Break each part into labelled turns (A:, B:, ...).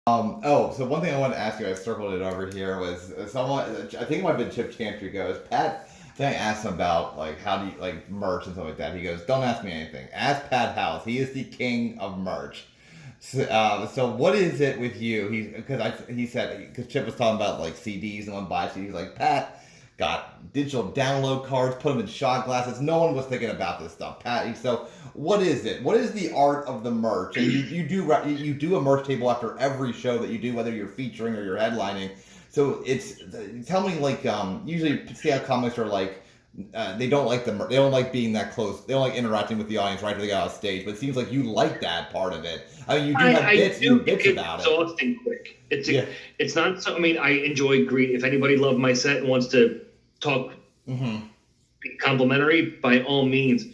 A: So one thing I wanted to ask you, I circled it over here, was someone, I think it might have been Chip Chantry goes, Pat, then I asked him about, like, how do you, like, merch and stuff like that. He goes, don't ask me anything. Ask Pat House. He is the king of merch. So what is it with you? He said, because Chip was talking about, like, CDs and one buy CDs, like, Pat got digital download cards, put them in shot glasses. No one was thinking about this stuff. Pat, so what is it? What is the art of the merch? And you do a merch table after every show that you do, whether you're featuring or you're headlining. So tell me, like, usually stand-up comics are like, they don't like they don't like being that close. They don't like interacting with the audience right after they get off stage. But it seems like you like that part of it. I mean, you do have
B: I
A: bits,
B: do
A: bits
B: get
A: about it.
B: exhausting quick.
A: Yeah.
B: It's not so. I mean, I enjoy greet. If anybody loved my set and wants to talk
A: Mm-hmm.
B: complimentary, by all means.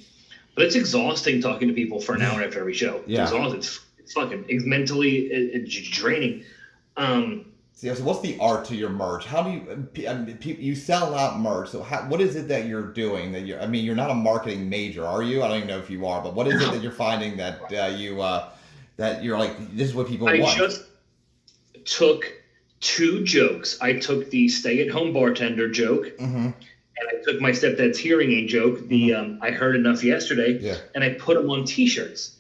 B: But it's exhausting talking to people for an hour after every show. It's
A: Yeah.
B: exhausting. It's mentally draining. Um,
A: So what's the art to your merch? How do you? I mean, you sell out merch. So what is it that you're doing? That I mean, you're not a marketing major, are you? I don't even know if you are. But what is it that you're finding that that you're like, this is what people
B: I
A: want?
B: just took two jokes. I took the stay-at-home bartender joke,
A: Mm-hmm.
B: and I took my stepdad's hearing aid joke. The
A: Mm-hmm.
B: I heard enough yesterday,
A: Yeah.
B: and I put them on T-shirts.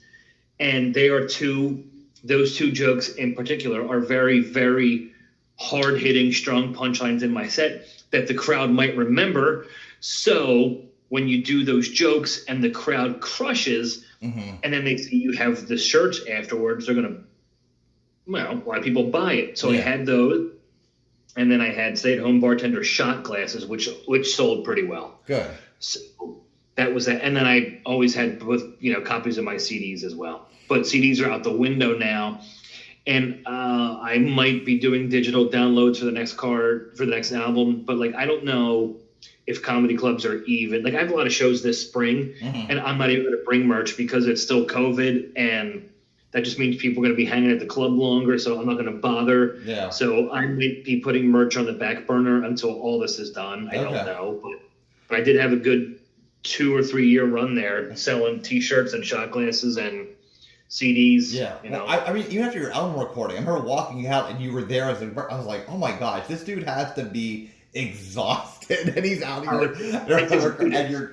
B: And they are two. Those two jokes in particular are very, very hard hitting, strong punchlines in my set that the crowd might remember. So when you do those jokes and the crowd crushes,
A: Mm-hmm.
B: and then they see you have the shirts afterwards, they're gonna, well, a lot of people buy it. So I
A: Yeah.
B: had those, and then I had stay-at-home bartender shot glasses, which sold pretty well.
A: Good.
B: So that was that, and then I always had both, copies of my CDs as well. But CDs are out the window now, and I might be doing digital downloads for the next album. But like, I don't know if comedy clubs are even. Like, I have a lot of shows this spring,
A: Mm-hmm.
B: and I'm not even going to bring merch because it's still COVID, and that just means people are going to be hanging at the club longer. So I'm not going to bother.
A: Yeah.
B: So I might be putting merch on the back burner until all this is done. I don't
A: Okay.
B: know, but I did have a good 2 or 3 year run there selling T-shirts and shot glasses and CDs.
A: Yeah. Well, I mean, even after your album recording, I remember walking out and you were there as I was like, oh my gosh, this dude has to be exhausted, and he's out here,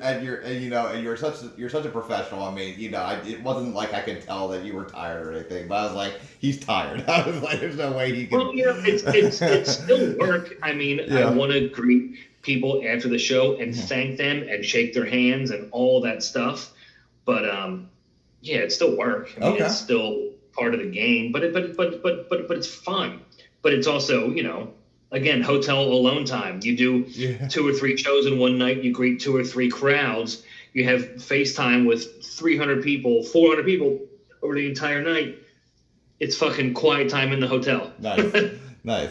A: and you're such a professional. I mean, it wasn't like I could tell that you were tired or anything, but I was like, he's tired. I was like, there's no way he can.
B: Well, it's still work. I mean,
A: Yeah.
B: I want to greet people after the show and
A: Mhm.
B: thank them and shake their hands and all that stuff. But yeah, it's still work. I mean,
A: Okay.
B: it's still part of the game. But it's fun. But it's also, again, hotel alone time. You do
A: Yeah.
B: 2 or 3 shows in one night. You greet 2 or 3 crowds. You have FaceTime with 300 people, 400 people over the entire night. It's fucking quiet time in the hotel.
A: Nice. Nice.